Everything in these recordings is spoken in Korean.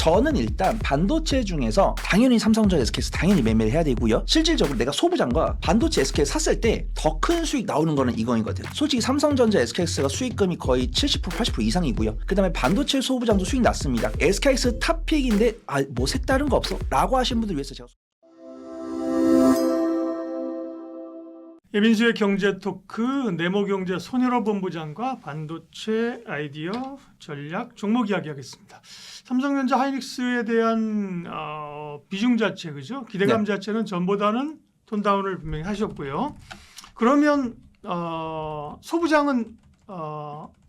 저는 일단 반도체 중에서 당연히 삼성전자 SKS 당연히 매매를 해야 되고요. 실질적으로 내가 소부장과 반도체 SKS 샀을 때 더 큰 수익 나오는 거는 이거거든요. 솔직히 삼성전자 SKS가 수익금이 거의 70% 80% 이상이고요. 그 다음에 반도체 소부장도 수익 났습니다. SKS 탑픽인데 뭐 색다른 거 없어? 라고 하신 분들 위해서 제가 예민수의 경제 토크 네모경제 손일호 본부장과 반도체 아이디어 전략 종목 이야기하겠습니다. 삼성전자 하이닉스에 대한 비중 자체 그죠? 기대감 자체는 전보다는 톤다운을 분명히 하셨고요. 그러면 소부장은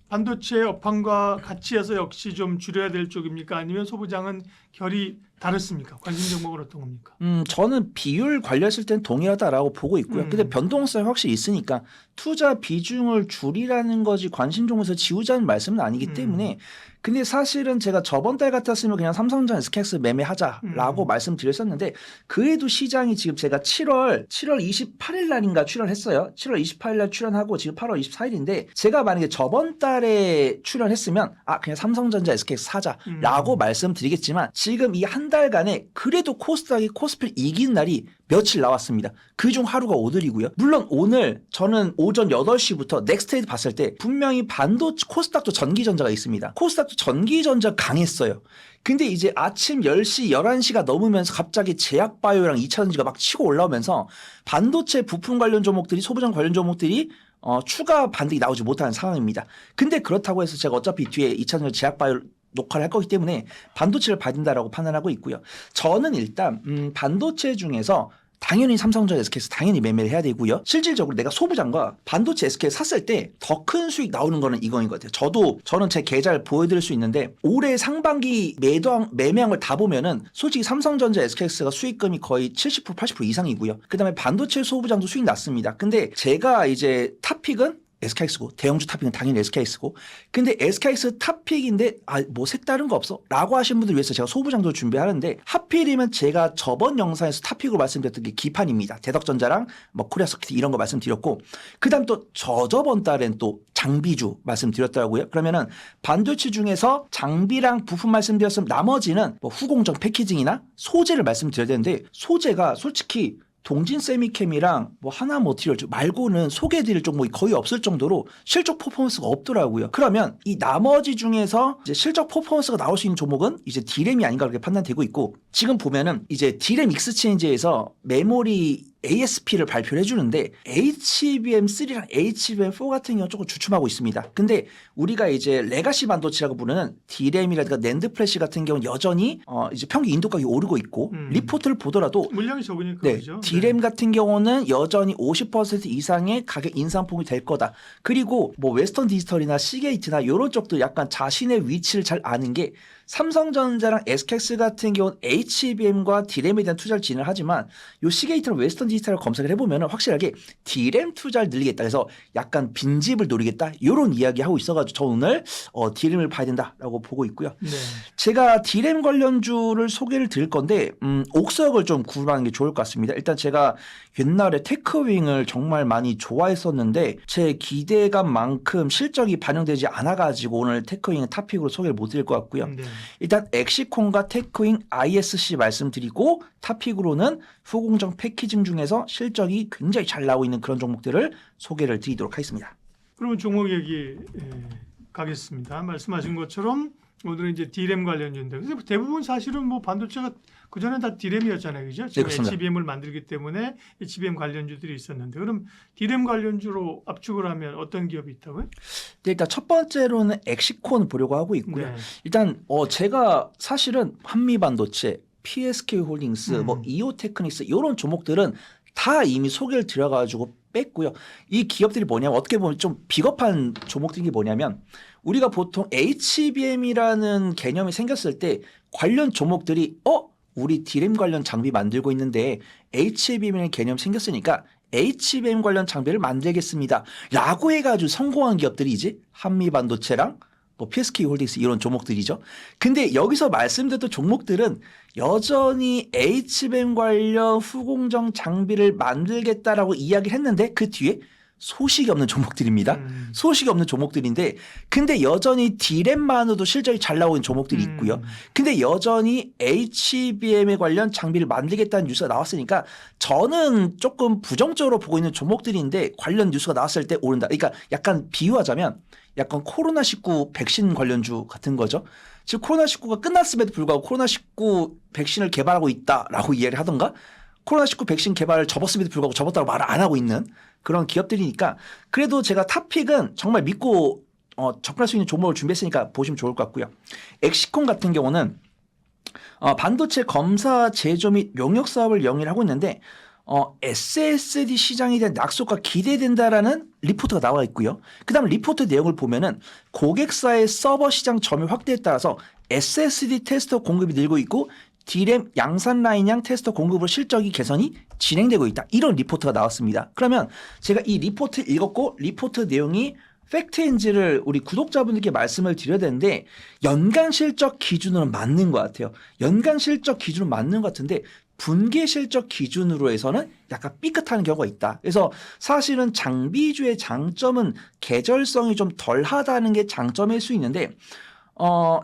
반도체 업황과 같이 해서 역시 좀 줄여야 될 쪽입니까? 아니면 소부장은 결이 다르습니까? 관심 종목은 어떤 겁니까? 저는 비율 관련했을 땐 동일하다라고 보고 있고요. 근데 변동성이 확실히 있으니까 투자 비중을 줄이라는 거지 관심 종목에서 지우자는 말씀은 아니기 때문에 근데 사실은 제가 저번 달 같았으면 그냥 삼성전자 SKS 매매하자라고 말씀드렸었는데 그래도 시장이 지금 제가 7월 28일 날인가 출연했어요. 7월 28일 날 출연하고 지금 8월 24일인데 제가 만약에 저번 달에 출연했으면 그냥 삼성전자 SKS 사자라고 말씀드리겠지만 지금 이 한 달간에 그래도 코스닥이 코스피를 이긴 날이 며칠 나왔습니다. 그중 하루가 오늘이고요. 물론 오늘 저는 오전 8시부터 넥스트레이드 봤을 때 분명히 반도체 코스닥도 전기전자가 있습니다. 코스닥도 전기전자 강했어요. 근데 이제 아침 10시, 11시가 넘으면서 갑자기 제약바이오랑 2차전지가 막 치고 올라오면서 반도체 부품 관련 종목들이 소부장 관련 종목들이 추가 반등이 나오지 못하는 상황입니다. 근데 그렇다고 해서 제가 어차피 뒤에 2차전지 제약바이오 녹화를 할 거기 때문에 반도체를 봐야 된다라고 판단하고 있고요. 저는 일단 반도체 중에서 당연히 삼성전자 SKS 당연히 매매를 해야 되고요. 실질적으로 내가 소부장과 반도체 SKS 샀을 때 더 큰 수익 나오는 거는 이거거든요. 저는 제 계좌를 보여드릴 수 있는데 올해 상반기 매매한 걸 다 보면은 솔직히 삼성전자 SKS가 수익금이 거의 70% 80% 이상이고요. 그 다음에 반도체 소부장도 수익 났습니다. 근데 제가 이제 탑픽은 SKS고 대형주 탑픽은 당연히 SKS고 근데 SKS 탑픽인데 뭐 색다른 거 없어? 라고 하신 분들 위해서 제가 소부장도 준비하는데 하필이면 제가 저번 영상에서 탑픽으로 말씀드렸던 게 기판입니다. 대덕전자랑 뭐 코리아서킷 이런 거 말씀드렸고 그 다음 또 저번 달엔 또 장비주 말씀드렸더라고요. 그러면은 반도체 중에서 장비랑 부품 말씀드렸으면 나머지는 뭐 후공정 패키징이나 소재를 말씀드려야 되는데 소재가 솔직히 동진 세미캠이랑 뭐 하나 머티리얼 말고는 소개해드릴 종목이 거의 없을 정도로 실적 퍼포먼스가 없더라고요. 그러면 이 나머지 중에서 이제 실적 퍼포먼스가 나올 수 있는 종목은 이제 D램이 아닌가 그렇게 판단되고 있고 지금 보면은 이제 D램 익스체인지에서 메모리 ASP를 발표를 해주는데 HBM3랑 HBM4 같은 경우 조금 주춤하고 있습니다. 근데 우리가 이제 레가시 반도체라고 부르는 D램이라든가 낸드 플래시 같은 경우는 여전히 이제 평균 인도 가격이 오르고 있고 리포트를 보더라도 물량이 적으니까 그죠? D램 같은 경우는 여전히 50% 이상의 가격 인상폭이 될 거다. 그리고 뭐 웨스턴 디지털이나 시게이트나 이런 쪽도 약간 자신의 위치를 잘 아는 게 삼성전자랑 SKS 같은 경우는 HBM과 D램에 대한 투자를 진행을 하지만 요 시게이트랑 웨스턴 디지털을 검색을 해보면 확실하게 D램 투자를 늘리겠다. 그래서 약간 빈집을 노리겠다. 이런 이야기 하고 있어가지고 저 오늘 D램을 봐야 된다라고 보고 있고요. 네. 제가 D램 관련주를 소개를 드릴 건데 옥석을 좀 구분하는 게 좋을 것 같습니다. 일단 제가 옛날에 테크윙을 정말 많이 좋아했었는데 제 기대감만큼 실적이 반영되지 않아가지고 오늘 테크윙은 탑픽으로 소개를 못 드릴 것 같고요. 네. 일단 엑시콘과 테크윙 ISC 말씀드리고 탑픽으로는 후공정 패키징 중에서 실적이 굉장히 잘 나오고 있는 그런 종목들을 소개를 드리도록 하겠습니다. 그러면 종목 얘기 가겠습니다. 말씀하신 것처럼 오늘은 이제 D램 관련주인데 그래서 대부분 사실은 뭐 반도체가 그전엔 다 D램이었잖아요. 그죠? 지금 네, HBM을 만들기 때문에 HBM 관련주들이 있었는데 그럼 D램 관련주로 압축을 하면 어떤 기업이 있다고요? 네, 일단 첫 번째로는 엑시콘 보려고 하고 있고요. 네. 일단 제가 사실은 한미반도체, PSK 홀딩스, 뭐 이오테크닉스 이런 종목들은 다 이미 소개를 드려가지고 뺐고요. 이 기업들이 뭐냐면 어떻게 보면 좀 비겁한 종목들이 뭐냐면 우리가 보통 HBM이라는 개념이 생겼을 때 관련 종목들이 우리 D램 관련 장비 만들고 있는데 HBM이라는 개념 생겼으니까 HBM 관련 장비를 만들겠습니다. 라고 해가지고 성공한 기업들이 이제 한미반도체랑 뭐 PSK 홀딩스 이런 종목들이죠. 근데 여기서 말씀드렸던 종목들은 여전히 HBM 관련 후공정 장비를 만들겠다라고 이야기를 했는데 그 뒤에 소식이 없는 종목들입니다. 소식이 없는 종목들인데 근데 여전히 D램만으로도 실적이 잘 나오는 종목들이 있고요. 근데 여전히 HBM에 관련 장비를 만들겠다는 뉴스가 나왔으니까 저는 조금 부정적으로 보고 있는 종목들인데 관련 뉴스가 나왔을 때 오른다. 그러니까 약간 비유하자면 약간 코로나19 백신 관련주 같은 거죠. 지금 코로나19가 끝났음에도 불구하고 코로나19 백신을 개발하고 있다라고 이야기를 하던가 코로나19 백신 개발을 접었음에도 불구하고 접었다고 말을 안 하고 있는 그런 기업들이니까 그래도 제가 탑픽은 정말 믿고 접근할 수 있는 종목을 준비했으니까 보시면 좋을 것 같고요. 엑시콘 같은 경우는 반도체 검사 제조 및 용역 사업을 영위를 하고 있는데 SSD 시장에 대한 낙폭과 기대된다라는 리포트가 나와 있고요. 그다음 리포트 내용을 보면은 고객사의 서버 시장 점유 확대에 따라서 SSD 테스터 공급이 늘고 있고 D램 양산 라인형 테스터 공급으로 실적이 개선이 진행되고 있다. 이런 리포트가 나왔습니다. 그러면 제가 이 리포트 읽었고 리포트 내용이 팩트인지를 우리 구독자분들께 말씀을 드려야 되는데 연간 실적 기준으로 맞는 것 같아요. 연간 실적 기준으로 맞는 것 같은데 분기 실적 기준으로 해서는 약간 삐끗하는 경우가 있다. 그래서 사실은 장비주의 장점은 계절성이 좀 덜하다는 게 장점일 수 있는데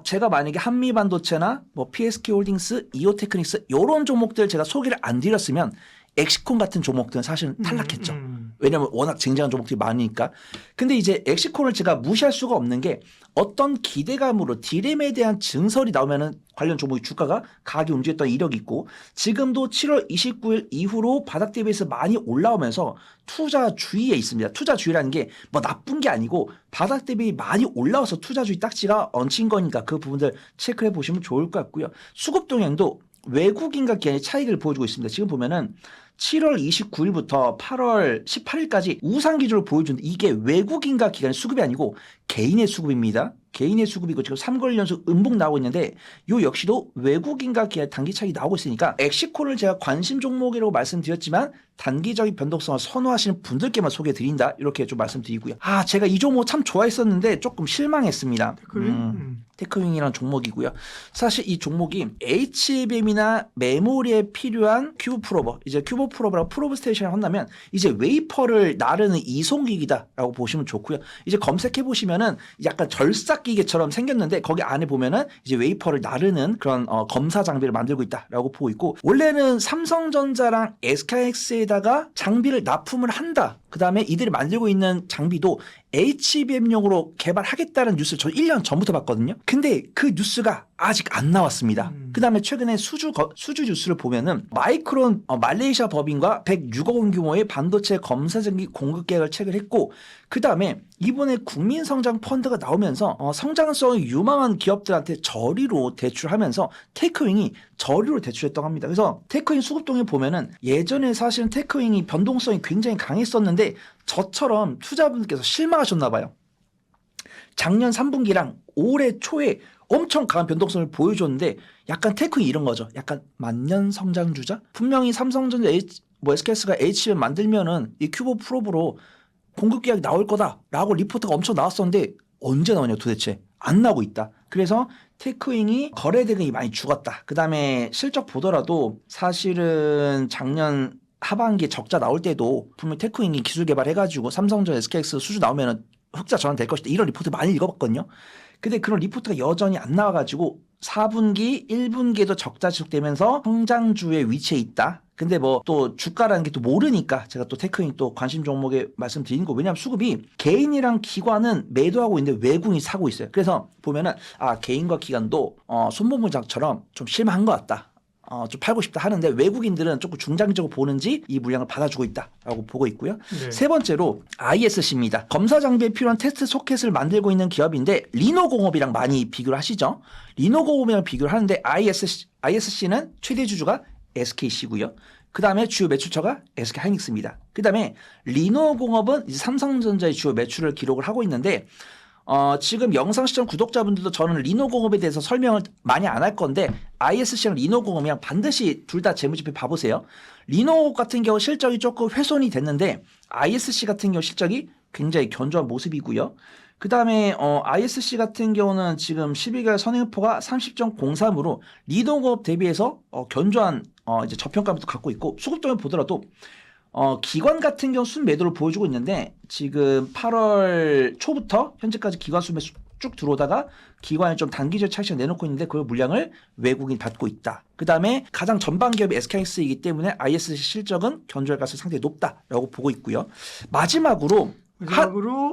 제가 만약에 한미반도체나 뭐 PSK홀딩스, 이오테크닉스 이런 종목들 제가 소개를 안 드렸으면 엑시콘 같은 종목들은 사실은 탈락했죠. 왜냐하면 워낙 쟁쟁한 종목들이 많으니까. 근데 이제 엑시콘을 제가 무시할 수가 없는 게 어떤 기대감으로 D램에 대한 증설이 나오면은 관련 종목의 주가가 가격이 움직였던 이력이 있고 지금도 7월 29일 이후로 바닥 대비해서 많이 올라오면서 투자 주의에 있습니다. 투자 주의라는 게 뭐 나쁜 게 아니고 바닥 대비 많이 올라와서 투자 주의 딱지가 얹힌 거니까 그 부분들 체크해 보시면 좋을 것 같고요. 수급 동향도 외국인과 기관의 차익을 보여주고 있습니다. 지금 보면은 7월 29일부터 8월 18일까지 우상 기준으로 보여주는데 이게 외국인과 기관의 수급이 아니고 개인의 수급입니다. 개인의 수급이고 지금 3개월 연속 음봉 나오고 있는데 이 역시도 외국인과 기관의 단기 차익이 나오고 있으니까 엑시콘을 제가 관심 종목이라고 말씀드렸지만 단기적인 변동성을 선호하시는 분들께만 소개해드린다 이렇게 좀 말씀드리고요. 제가 이 종목 참 좋아했었는데 조금 실망했습니다. 테크윙이라는 종목이고요. 사실 이 종목이 HBM이나 메모리에 필요한 큐브 프로버, 이제 큐브 프로버라고 프로브 스테이션을 한다면 이제 웨이퍼를 나르는 이송기기다라고 보시면 좋고요. 이제 검색해 보시면은 약간 절삭기계처럼 생겼는데 거기 안에 보면은 이제 웨이퍼를 나르는 그런 검사 장비를 만들고 있다라고 보고 있고 원래는 삼성전자랑 SKX에다가 장비를 납품을 한다. 그 다음에 이들이 만들고 있는 장비도 HBM용으로 개발하겠다는 뉴스를 저 1년 전부터 봤거든요. 근데 그 뉴스가 아직 안 나왔습니다. 그 다음에 최근에 수주 뉴스를 보면은 마이크론 말레이시아 법인과 106억 원 규모의 반도체 검사전기 공급 계약을 체결했고 그 다음에 이번에 국민성장 펀드가 나오면서 성장성이 유망한 기업들한테 저리로 대출하면서 테크윙이 저리로 대출했다고 합니다. 그래서 테크윙 수급동에 보면은 예전에 사실은 테크윙이 변동성이 굉장히 강했었는데 저처럼 투자분들께서 실망하셨나 봐요. 작년 3분기랑 올해 초에 엄청 강한 변동성을 보여줬는데 약간 테크윙이 이런 거죠. 약간 만년 성장주자? 분명히 삼성전자 SKS가 HBM 만들면은 이 큐브 프로브로 공급 계약이 나올 거다라고 리포트가 엄청 나왔었는데 언제 나오냐 도대체 안 나오고 있다. 그래서 테크윙이 거래 대금이 많이 죽었다. 그 다음에 실적 보더라도 사실은 작년 하반기에 적자 나올 때도 분명히 테크윙이 기술 개발해가지고 삼성전자 SKX 수주 나오면은 흑자 전환될 것이다. 이런 리포트 많이 읽어봤거든요. 근데 그런 리포트가 여전히 안 나와가지고 4분기, 1분기에도 적자 지속되면서 성장주의 위치에 있다. 근데 뭐 또 주가라는 게 또 모르니까 제가 또 테크닉 또 관심 종목에 말씀드리는 거 왜냐하면 수급이 개인이랑 기관은 매도하고 있는데 외국인이 사고 있어요. 그래서 보면은 개인과 기관도 손목무장처럼 좀 실망한 것 같다. 좀 팔고 싶다 하는데 외국인들은 조금 중장기적으로 보는지 이 물량을 받아주고 있다라고 보고 있고요. 네. 세 번째로 ISC입니다. 검사 장비에 필요한 테스트 소켓을 만들고 있는 기업인데 리노공업이랑 많이 비교를 하시죠. 리노공업이랑 비교를 하는데 ISC는 최대 주주가 SKC고요. 그 다음에 주요 매출처가 SK하이닉스입니다. 그 다음에 리노공업은 이제 삼성전자의 주요 매출을 기록을 하고 있는데 지금 영상 시청 구독자분들도 저는 리노공업에 대해서 설명을 많이 안 할 건데 ISC랑 리노공업이랑 반드시 둘 다 재무제표 봐보세요. 리노공업 같은 경우 실적이 조금 훼손이 됐는데 ISC 같은 경우 실적이 굉장히 견조한 모습이고요. 그 다음에 ISC 같은 경우는 지금 12개월 선행포가 30.03으로 리노공업 대비해서 견조한 이제 저평가도 갖고 있고 수급동을 보더라도 기관 같은 경우 순매도를 보여주고 있는데 지금 8월 초부터 현재까지 기관 순매수 쭉 들어오다가 기관이 좀 단기적 차익을 내놓고 있는데 그 물량을 외국인이 받고 있다. 그 다음에 가장 전방 기업이 SK하이닉스이기 때문에 ISC 실적은 견조할 가능성이 상당히 높다라고 보고 있고요. 마지막으로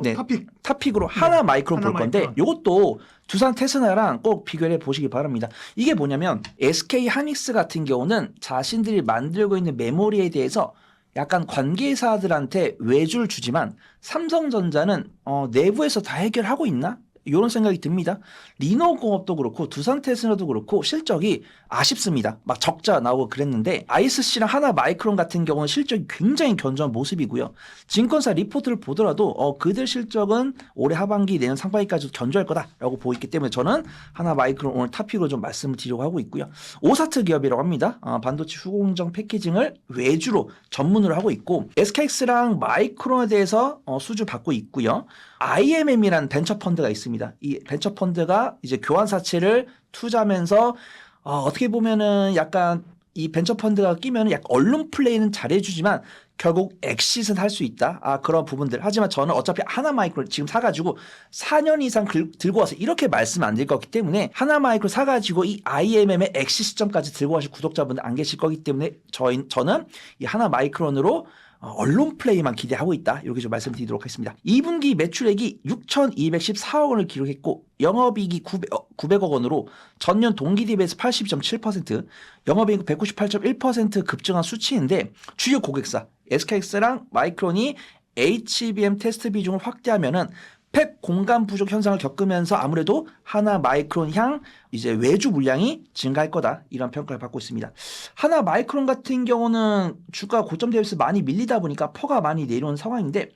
네. 타픽으로 하나 마이크론 볼 건데 이것도 두산 테스나랑 꼭 비교를 해보시기 바랍니다. 이게 뭐냐면 SK 하이닉스 같은 경우는 자신들이 만들고 있는 메모리에 대해서 약간 관계사들한테 외주를 주지만 삼성전자는 내부에서 다 해결하고 있나? 이런 생각이 듭니다. 리노공업도 그렇고 두산 테스나도 그렇고 실적이 아쉽습니다. 막 적자 나오고 그랬는데 ISC랑 하나 마이크론 같은 경우는 실적이 굉장히 견조한 모습이고요. 증권사 리포트를 보더라도 그들 실적은 올해 하반기 내년 상반기까지도 견조할 거다라고 보고 있기 때문에 저는 하나 마이크론 오늘 탑픽으로 좀 말씀을 드리려고 하고 있고요. 오사트 기업이라고 합니다. 반도체 후공정 패키징을 외주로 전문으로 하고 있고 SKX랑 마이크론에 대해서 수주 받고 있고요. IMM이라는 벤처 펀드가 있습니다. 이 벤처 펀드가 이제 교환사채를 투자하면서 어떻게 보면은 약간 이 벤처 펀드가 끼면 약간 언론 플레이는 잘해주지만 결국 엑싯은 할 수 있다. 그런 부분들. 하지만 저는 어차피 하나 마이크로 지금 사가지고 4년 이상 들고 와서 이렇게 말씀 안 드릴 거기 때문에 하나 마이크로 사가지고 이 IMM의 엑싯 시점까지 들고 가실 구독자분들 안 계실 거기 때문에 저는 이 하나 마이크론으로 언론 플레이만 기대하고 있다. 이렇게 좀 말씀드리도록 하겠습니다. 2분기 매출액이 6,214억 원을 기록했고 영업이익이 900억 원으로 전년 동기 대비해서 82.7%, 영업이익 198.1% 급증한 수치인데 주요 고객사 SKX랑 마이크론이 HBM 테스트 비중을 확대하면은 팩 공간 부족 현상을 겪으면서 아무래도 하나 마이크론 향 이제 외주 물량이 증가할 거다 이런 평가를 받고 있습니다. 하나 마이크론 같은 경우는 주가 고점 대비해서 많이 밀리다 보니까 퍼가 많이 내려온 상황인데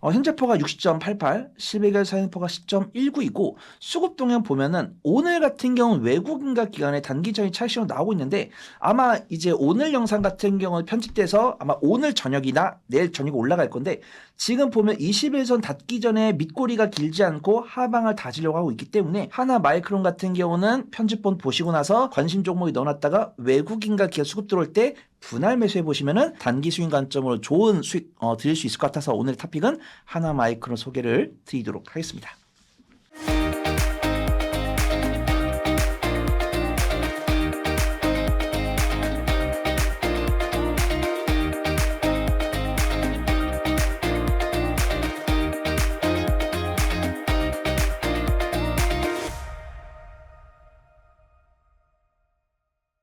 현재 퍼가 60.88, 11개월 사이 퍼가 10.19이고 수급 동향 보면은 오늘 같은 경우는 외국인과 기관의 단기적인 차익으로 나오고 있는데 아마 이제 오늘 영상 같은 경우는 편집돼서 아마 오늘 저녁이나 내일 저녁에 올라갈 건데 지금 보면 20일선 닫기 전에 밑꼬리가 길지 않고 하방을 다지려고 하고 있기 때문에 하나 마이크론 같은 경우는 편집본 보시고 나서 관심 종목이 넣어놨다가 외국인과 기관 수급 들어올 때 분할 매수해 보시면은 단기 수익 관점으로 좋은 수익 드릴 수 있을 것 같아서 오늘 탑픽은 하나 마이크론 소개를 드리도록 하겠습니다.